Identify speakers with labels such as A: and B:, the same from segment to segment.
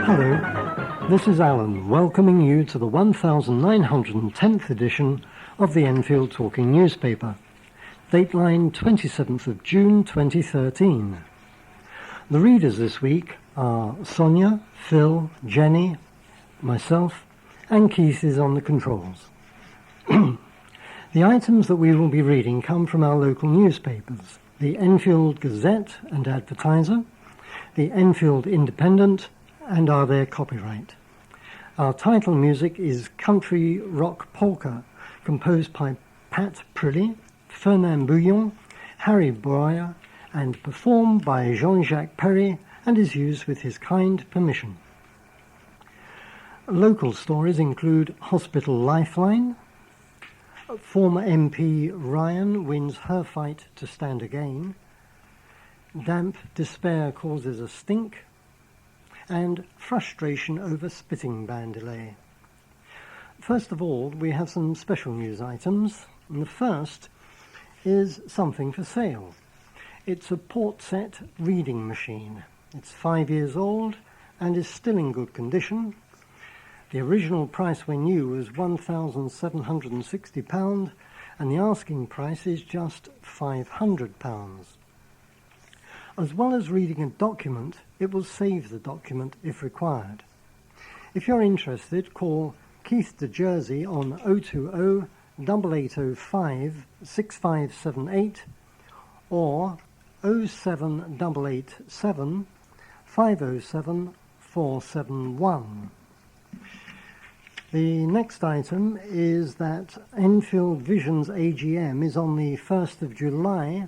A: Hello, this is Alan, welcoming you to the 1910th edition of the Enfield Talking Newspaper, Dateline 27th of June 2013. The readers this week are Sonia, Phil, Jenny, myself, and Keith is on the controls. The items that we will be reading come from our local newspapers, the Enfield Gazette and Advertiser, the Enfield Independent, and are their copyright. Our title music is Country Rock Polka, composed by Pat Prilly, Fernand Bouillon, Harry Boyer, and performed by Jean-Jacques Perry, and is used with his kind permission. Local stories include Hospital Lifeline, former MP Ryan wins her fight to stand again, damp despair causes a stink, and frustration over spitting ban delay. First of all, we have some special news items, and the first is something for sale. It's a port-set reading machine. It's 5 years old and is still in good condition. The original price when new was £1,760, and the asking price is just £500. As well as reading a document, it will save the document if required. If you're interested, call Keith de Jersey on 020 8805 6578 or 07887 507 471. The next item is that Enfield Vision's AGM is on the 1st of July.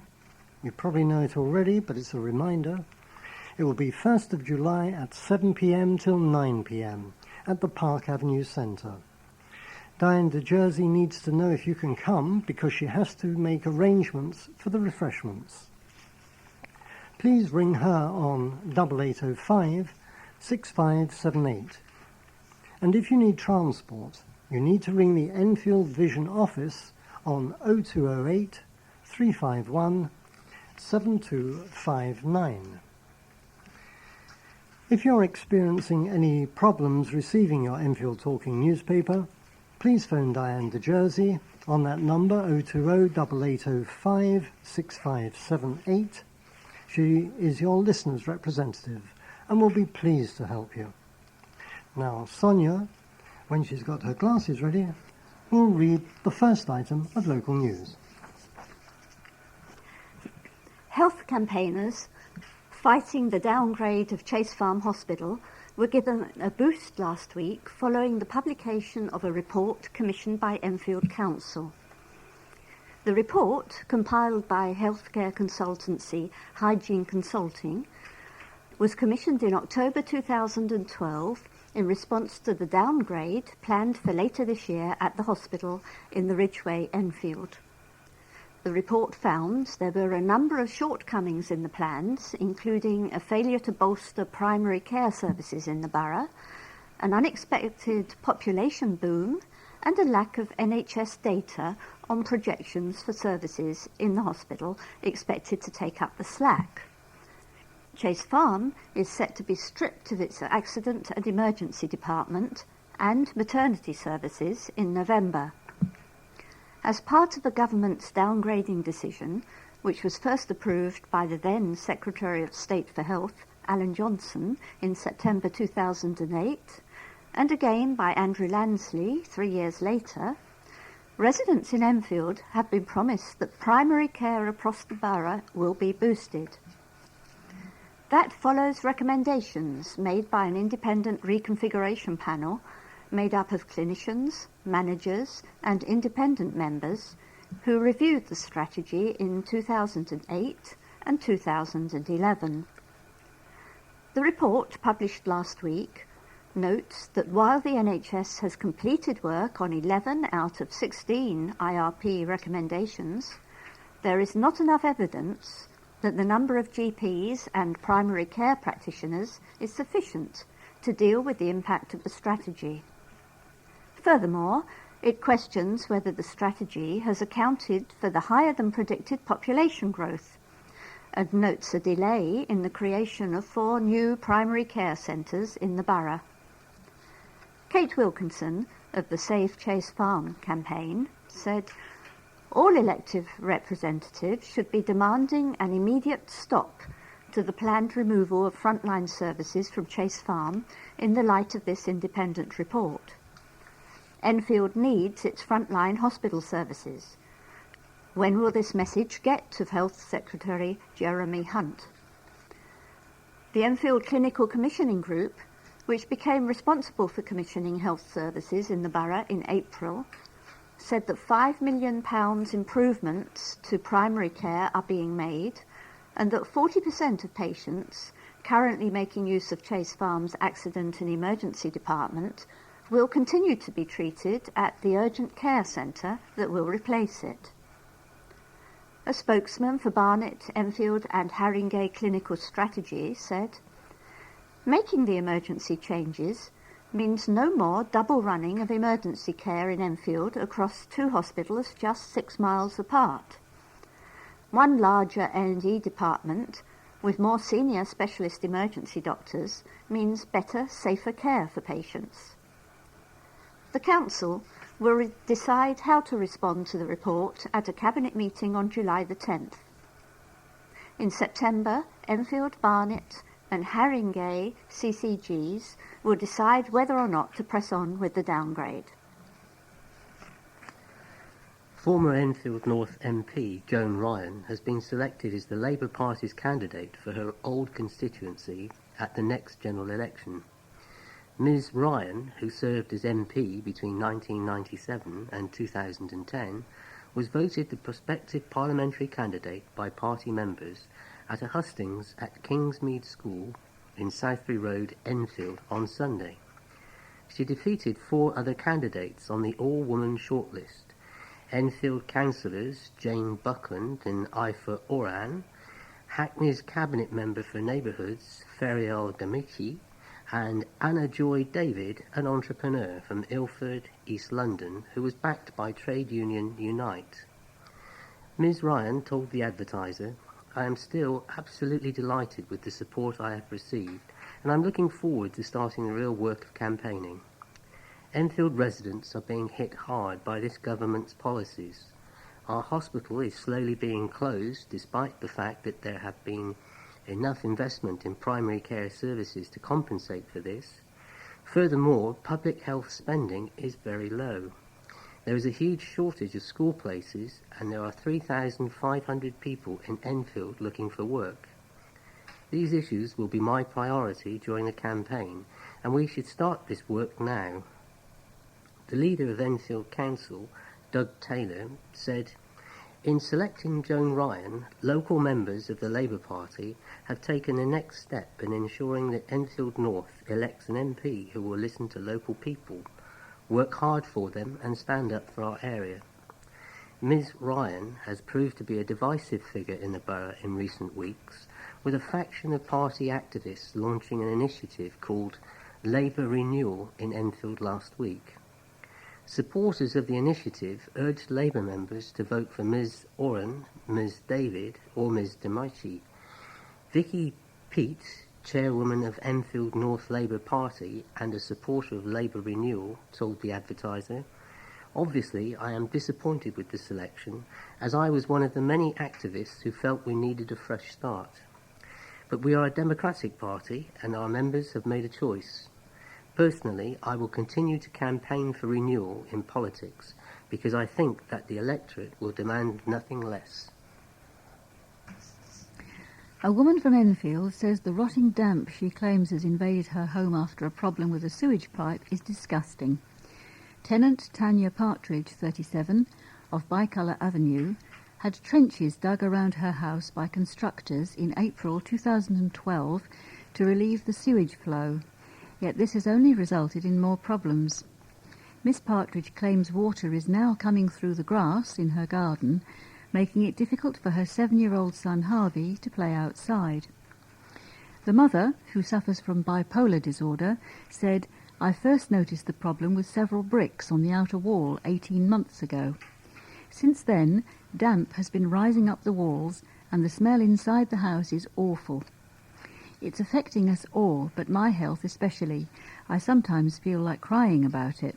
A: You probably know it already, but it's a reminder. It will be 1st of July at 7 p.m. till 9 p.m. at the Park Avenue Centre. Diane de Jersey needs to know if you can come because she has to make arrangements for the refreshments. Please ring her on 8805 6578. And if you need transport, you need to ring the Enfield Vision office on 0208 351 7259. If you're experiencing any problems receiving your Enfield Talking newspaper, please phone Diane de Jersey on that number 020 8805 6578. She is your listener's representative and will be pleased to help you. Now, Sonia, when she's got her glasses ready, will read the first item of local news.
B: Health campaigners fighting the downgrade of Chase Farm Hospital were given a boost last week following the publication of a report commissioned by Enfield Council. The report, compiled by healthcare consultancy Hygiene Consulting, was commissioned in October 2012 in response to the downgrade planned for later this year at the hospital in the Ridgeway, Enfield. The report found there were a number of shortcomings in the plans, including a failure to bolster primary care services in the borough, an unexpected population boom, and a lack of NHS data on projections for services in the hospital expected to take up the slack. Chase Farm is set to be stripped of its accident and emergency department and maternity services in November. As part of the government's downgrading decision, which was first approved by the then Secretary of State for Health, Alan Johnson, in September 2008, and again by Andrew Lansley 3 years later, residents in Enfield have been promised that primary care across the borough will be boosted. That follows recommendations made by an independent reconfiguration panel made up of clinicians, managers, and independent members who reviewed the strategy in 2008 and 2011. The report, published last week, notes that while the NHS has completed work on 11 out of 16 IRP recommendations, there is not enough evidence that the number of GPs and primary care practitioners is sufficient to deal with the impact of the strategy. Furthermore, it questions whether the strategy has accounted for the higher than predicted population growth, and notes a delay in the creation of 4 new primary care centres in the borough. Kate Wilkinson of the Save Chase Farm campaign said, "All elected representatives should be demanding an immediate stop to the planned removal of frontline services from Chase Farm in the light of this independent report. Enfield needs its frontline hospital services. When will this message get to Health Secretary Jeremy Hunt?" The Enfield Clinical Commissioning Group, which became responsible for commissioning health services in the borough in April, said that £5 million improvements to primary care are being made, and that 40% of patients currently making use of Chase Farm's Accident and Emergency Department will continue to be treated at the urgent care centre that will replace it. A spokesman for Barnet, Enfield and Haringey Clinical Strategy said, "Making the emergency changes means no more double running of emergency care in Enfield across 2 hospitals just 6 miles apart. One larger A&E department with more senior specialist emergency doctors means better, safer care for patients." The Council will decide how to respond to the report at a Cabinet meeting on July the 10th. In September, Enfield, Barnet and Haringey CCGs will decide whether or not to press on with the downgrade.
C: Former Enfield North MP Joan Ryan has been selected as the Labour Party's candidate for her old constituency at the next general election. Ms Ryan, who served as MP between 1997 and 2010, was voted the prospective parliamentary candidate by party members at a hustings at Kingsmead School in Southbury Road, Enfield, on Sunday. She defeated 4 other candidates on the all-woman shortlist: Enfield councillors Jane Buckland and Ifa Oran, Hackney's cabinet member for neighbourhoods Ferial Gamici, and Anna Joy David, an entrepreneur from Ilford, East London, who was backed by trade union Unite. Ms Ryan told the Advertiser, "I am still absolutely delighted with the support I have received, and I'm looking forward to starting the real work of campaigning. Enfield residents are being hit hard by this government's policies. Our hospital is slowly being closed, despite the fact that there have been enough investment in primary care services to compensate for this. Furthermore, public health spending is very low. There is a huge shortage of school places, and there are 3,500 people in Enfield looking for work. These issues will be my priority during the campaign, and we should start this work now." The leader of Enfield Council, Doug Taylor, said, "In selecting Joan Ryan, local members of the Labour Party have taken the next step in ensuring that Enfield North elects an MP who will listen to local people, work hard for them and stand up for our area." Ms Ryan has proved to be a divisive figure in the borough in recent weeks, with a faction of party activists launching an initiative called Labour Renewal in Enfield last week. Supporters of the initiative urged Labour members to vote for Ms Oren, Ms David or Ms Demichi. Vicky Peat, chairwoman of Enfield North Labour Party and a supporter of Labour Renewal, told the Advertiser, "Obviously, I am disappointed with the selection, as I was one of the many activists who felt we needed a fresh start. But we are a democratic party and our members have made a choice. Personally, I will continue to campaign for renewal in politics because I think that the electorate will demand nothing less."
D: A woman from Enfield says the rotting damp she claims has invaded her home after a problem with a sewage pipe is disgusting. Tenant Tanya Partridge, 37, of Bicolour Avenue, had trenches dug around her house by constructors in April 2012 to relieve the sewage flow. Yet this has only resulted in more problems. Miss Partridge claims water is now coming through the grass in her garden, making it difficult for her 7-year-old son Harvey to play outside. The mother, who suffers from bipolar disorder, said, "I first noticed the problem with several bricks on the outer wall 18 months ago. Since then, damp has been rising up the walls and the smell inside the house is awful. It's affecting us all, but my health especially. I sometimes feel like crying about it.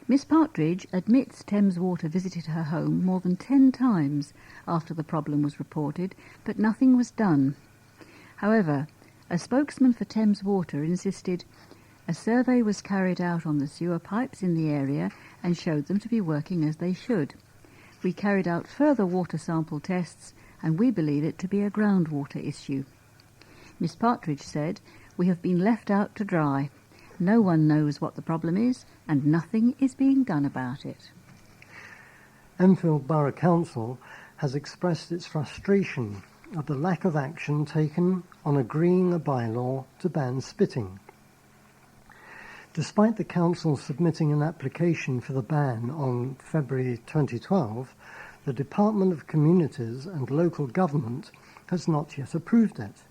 D: Miss Partridge admits Thames Water visited her home more than 10 times after the problem was reported, but nothing was done. However, a spokesman for Thames Water insisted a survey was carried out on the sewer pipes in the area and showed them to be working as they should. We carried out further water sample tests and we believe it to be a groundwater issue. Miss Partridge said, "We have been left out to dry. No one knows what the problem is and nothing is being done about it."
A: Enfield Borough Council has expressed its frustration at the lack of action taken on agreeing a bylaw to ban spitting. Despite the council submitting an application for the ban on February 2012, the Department of Communities and Local Government has not yet approved it.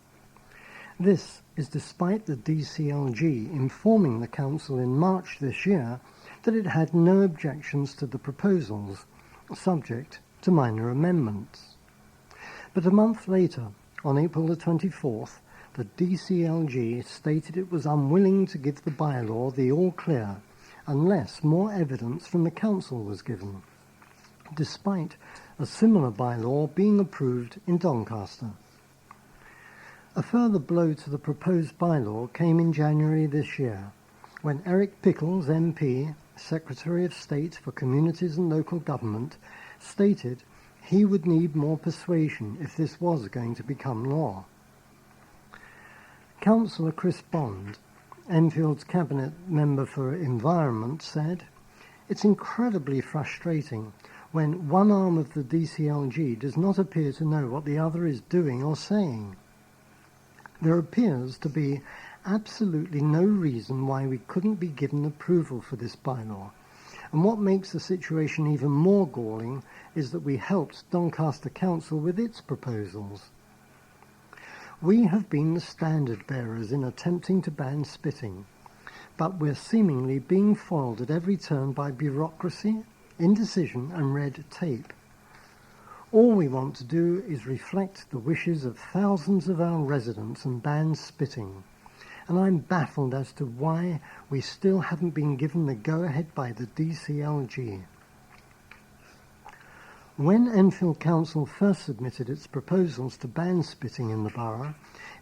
A: This is despite the DCLG informing the council in March this year that it had no objections to the proposals, subject to minor amendments. But a month later, on April the 24th, the DCLG stated it was unwilling to give the bylaw the all-clear unless more evidence from the council was given, despite a similar bylaw being approved in Doncaster. A further blow to the proposed bylaw came in January this year, when Eric Pickles, MP, Secretary of State for Communities and Local Government, stated he would need more persuasion if this was going to become law. Councillor Chris Bond, Enfield's Cabinet Member for Environment, said, "It's incredibly frustrating when one arm of the DCLG does not appear to know what the other is doing or saying. There appears to be absolutely no reason why we couldn't be given approval for this bylaw. And what makes the situation even more galling is that we helped Doncaster Council with its proposals. We have been the standard bearers in attempting to ban spitting, but we're seemingly being foiled at every turn by bureaucracy, indecision and red tape. All we want to do is reflect the wishes of thousands of our residents and ban spitting, and I'm baffled as to why we still haven't been given the go-ahead by the DCLG." When Enfield Council first submitted its proposals to ban spitting in the borough,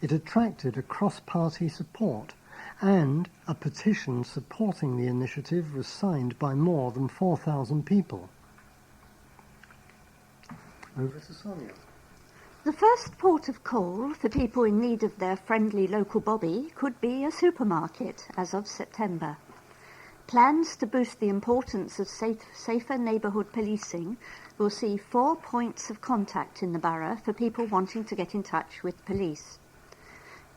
A: it attracted a cross-party support, and a petition supporting the initiative was signed by more than 4,000 people. Over to Sonia.
B: The first port of call for people in need of their friendly local bobby could be a supermarket as of September. Plans to boost the importance of safer neighbourhood policing will see 4 points of contact in the borough for people wanting to get in touch with police.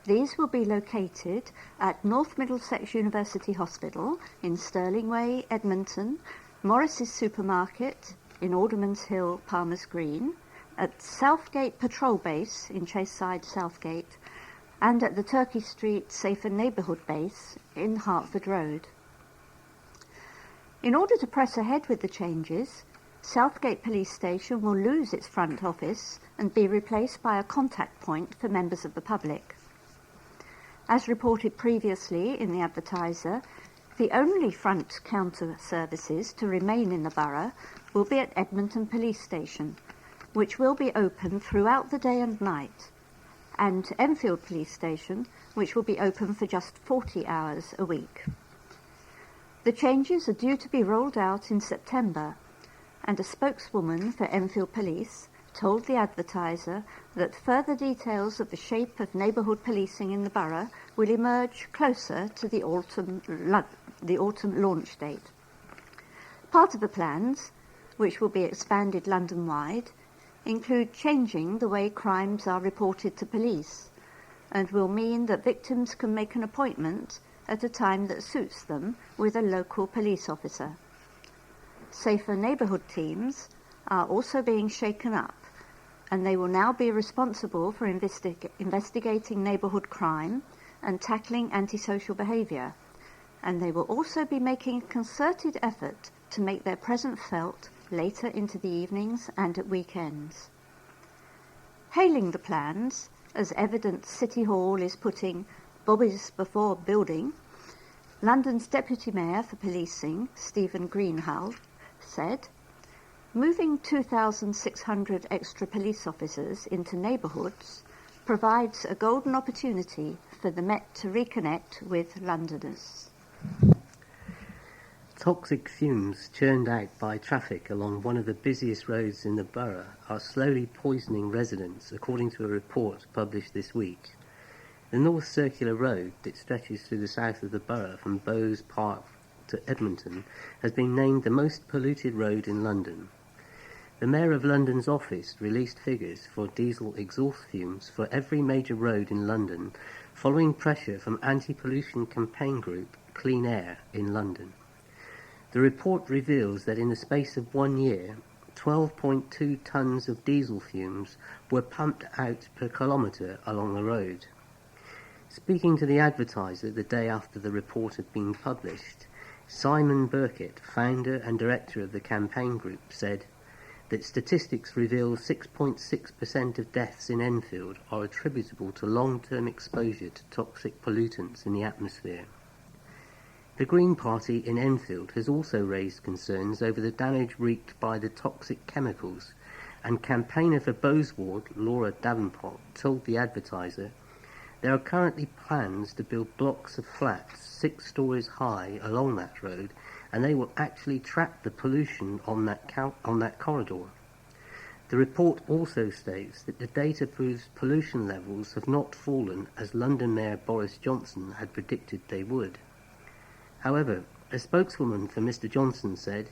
B: These will be located at North Middlesex University Hospital in Stirling Way, Edmonton, Morris's Supermarket in Alderman's Hill, Palmer's Green, at Southgate Patrol Base in Chaseside, Southgate, and at the Turkey Street Safer Neighbourhood Base in Hertford Road. In order to press ahead with the changes, Southgate Police Station will lose its front office and be replaced by a contact point for members of the public. As reported previously in the Advertiser, the only front counter services to remain in the borough will be at Edmonton Police Station, which will be open throughout the day and night, and Enfield Police Station, which will be open for just 40 hours a week. The changes are due to be rolled out in September, and a spokeswoman for Enfield Police told the Advertiser that further details of the shape of neighbourhood policing in the borough will emerge closer to the autumn launch date. Part of the plans, which will be expanded London-wide, include changing the way crimes are reported to police, and will mean that victims can make an appointment at a time that suits them with a local police officer. Safer neighbourhood teams are also being shaken up, and they will now be responsible for investigating neighbourhood crime and tackling antisocial behaviour, and they will also be making a concerted effort to make their presence felt later into the evenings and at weekends. Hailing the plans, as evidence City Hall is putting bobbies before building, London's Deputy Mayor for Policing, Stephen Greenhalgh, said, "Moving 2,600 extra police officers into neighbourhoods provides a golden opportunity for the Met to reconnect with Londoners."
C: Toxic fumes churned out by traffic along one of the busiest roads in the borough are slowly poisoning residents, according to a report published this week. The North Circular Road that stretches through the south of the borough from Bowes Park to Edmonton has been named the most polluted road in London. The Mayor of London's office released figures for diesel exhaust fumes for every major road in London, following pressure from anti-pollution campaign group Clean Air in London. The report reveals that in the space of 1 year, 12.2 tonnes of diesel fumes were pumped out per kilometre along the road. Speaking to the Advertiser the day after the report had been published, Simon Burkett, founder and director of the campaign group, said that statistics reveal 6.6% of deaths in Enfield are attributable to long-term exposure to toxic pollutants in the atmosphere. The Green Party in Enfield has also raised concerns over the damage wreaked by the toxic chemicals, and campaigner for Bowes Ward, Laura Davenport, told the Advertiser, "There are currently plans to build blocks of flats 6 stories high along that road, and they will actually trap the pollution on that corridor." The report also states that the data proves pollution levels have not fallen as London Mayor Boris Johnson had predicted they would. However, a spokeswoman for Mr Johnson said,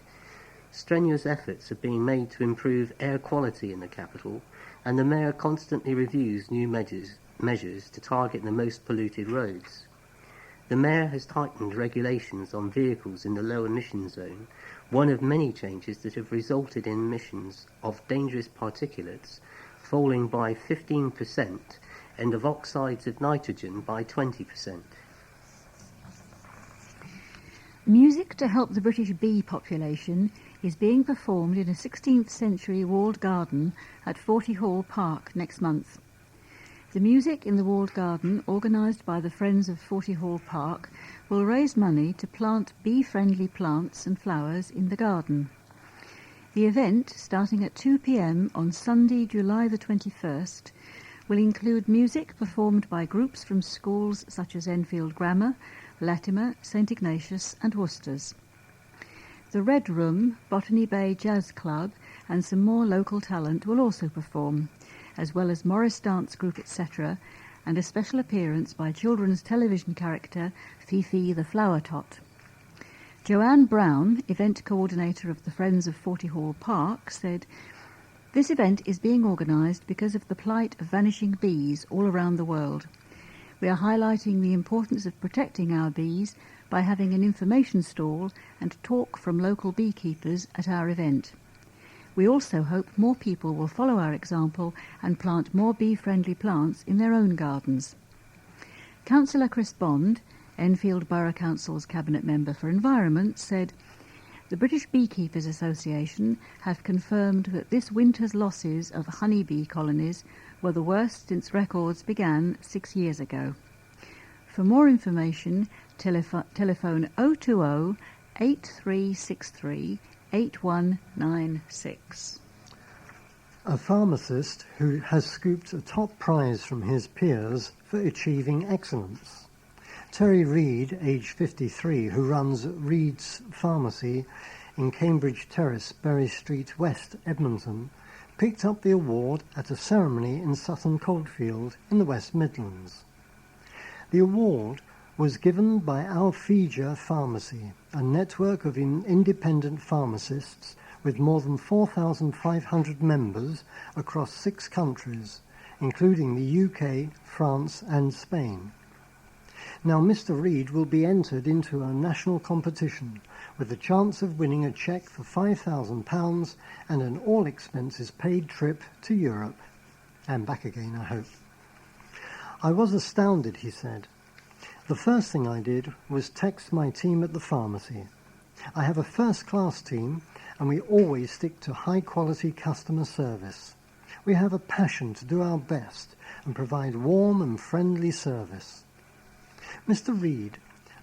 C: "Strenuous efforts are being made to improve air quality in the capital, and the Mayor constantly reviews new measures to target the most polluted roads. The Mayor has tightened regulations on vehicles in the low emission zone, one of many changes that have resulted in emissions of dangerous particulates falling by 15% and of oxides of nitrogen by 20%.
D: Music to help the British bee population is being performed in a 16th century walled garden at Forty Hall Park next month. The music in the walled garden, organised by the Friends of Forty Hall Park, will raise money to plant bee-friendly plants and flowers in the garden. The event, starting at 2 p.m. on Sunday, July the 21st, will include music performed by groups from schools such as Enfield Grammar, Latimer, St Ignatius and Worcester's. The Red Room, Botany Bay Jazz Club and some more local talent will also perform, as well as Morris Dance Group, etc., and a special appearance by children's television character Fifi the Flower Tot. Joanne Brown, event coordinator of the Friends of Forty Hall Park, said, "This event is being organised because of the plight of vanishing bees all around the world. We are highlighting the importance of protecting our bees by having an information stall and talk from local beekeepers at our event. We also hope more people will follow our example and plant more bee-friendly plants in their own gardens." Councillor Chris Bond, Enfield Borough Council's Cabinet Member for Environment, said, "The British Beekeepers Association have confirmed that this winter's losses of honeybee colonies were the worst since records began 6 years ago. For more information, telephone 020 8363 8196.
A: A pharmacist who has scooped a top prize from his peers for achieving excellence. Terry Reid, age 53, who runs Reid's Pharmacy in Cambridge Terrace, Bury Street West, Edmonton, picked up the award at a ceremony in Sutton Coldfield in the West Midlands. The award was given by Alfeja Pharmacy, a network of independent pharmacists with more than 4,500 members across 6 countries, including the UK, France and Spain. Now Mr. Reid will be entered into a national competition with the chance of winning a cheque for £5,000 and an all-expenses-paid trip to Europe. And back again, I hope. "I was astounded," he said. "The first thing I did was text my team at the pharmacy. I have a first-class team and we always stick to high-quality customer service. We have a passion to do our best and provide warm and friendly service. Mr. Reed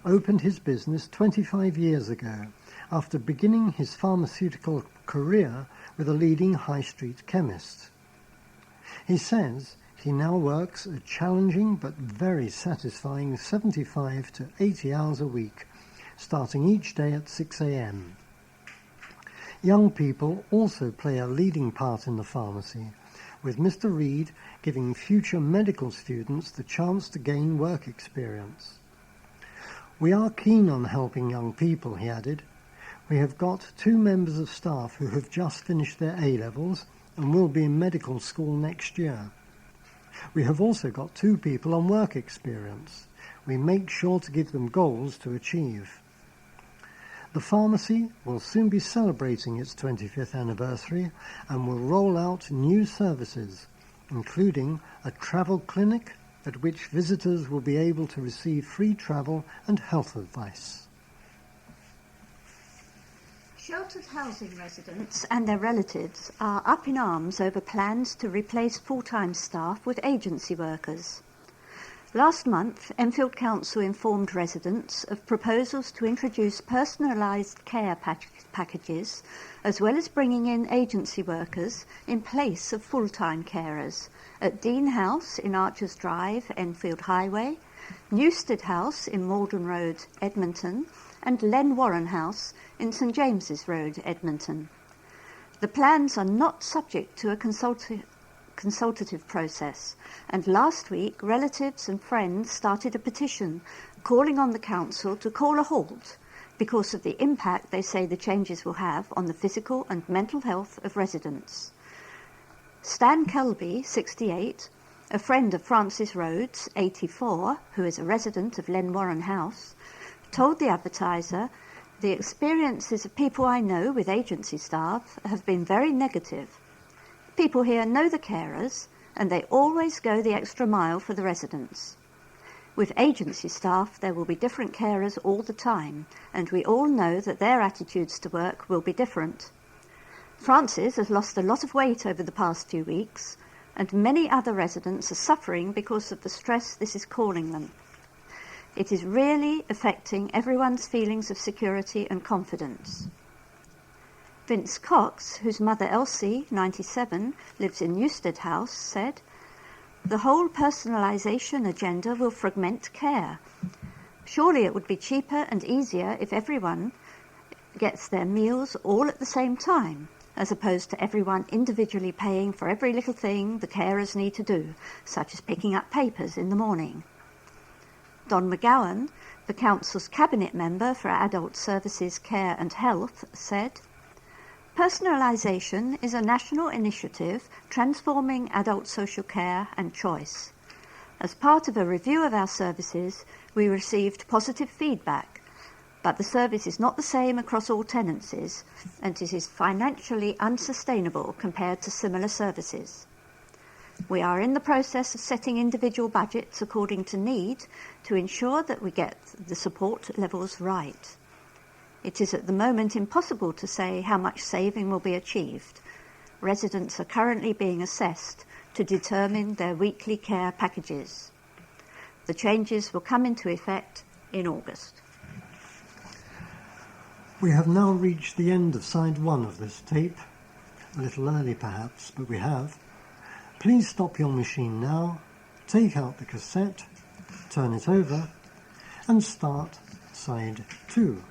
A: opened his business 25 years ago after beginning his pharmaceutical career with a leading high street chemist. He says he now works a challenging but very satisfying 75 to 80 hours a week, starting each day at 6 a.m. Young people also play a leading part in the pharmacy, with Mr. Reed giving future medical students the chance to gain work experience. We are keen on helping young people, he added. We have got 2 members of staff who have just finished their A-levels and will be in medical school next year. We have also got 2 people on work experience. We make sure to give them goals to achieve. The pharmacy will soon be celebrating its 25th anniversary and will roll out new services, including a travel clinic at which visitors will be able to receive free travel and health advice.
B: Sheltered housing residents and their relatives are up in arms over plans to replace full-time staff with agency workers. Last month, Enfield Council informed residents of proposals to introduce personalised care packages, as well as bringing in agency workers in place of full-time carers at Dean House in Archers Drive, Enfield Highway, Newstead House in Malden Road, Edmonton, and Len Warren House in St James's Road, Edmonton. The plans are not subject to a consultative process, and last week relatives and friends started a petition calling on the council to call a halt because of the impact they say the changes will have on the physical and mental health of residents. Stan Kelby, 68, a friend of Francis Rhodes, 84, who is a resident of Len Warren House, told the advertiser, "The experiences of people I know with agency staff have been very negative. People here know the carers and they always go the extra mile for the residents. With agency staff there will be different carers all the time, and we all know that their attitudes to work will be different. Francis has lost a lot of weight over the past few weeks, and many other residents are suffering because of the stress this is causing them. It is really affecting everyone's feelings of security and confidence." Vince Cox, whose mother Elsie, 97, lives in Newstead House, said, "The whole personalisation agenda will fragment care. Surely it would be cheaper and easier if everyone gets their meals all at the same time, as opposed to everyone individually paying for every little thing the carers need to do, such as picking up papers in the morning." Don McGowan, the Council's Cabinet Member for Adult Services, Care and Health, said, "Personalisation is a national initiative transforming adult social care and choice. As part of a review of our services, we received positive feedback, but the service is not the same across all tenancies, and it is financially unsustainable compared to similar services. We are in the process of setting individual budgets according to need to ensure that we get the support levels right. It is at the moment impossible to say how much saving will be achieved. Residents are currently being assessed to determine their weekly care packages. The changes will come into effect in August."
A: We have now reached the end of side 1 of this tape. A little early perhaps, but we have. Please stop your machine now, take out the cassette, turn it over, and start side 2.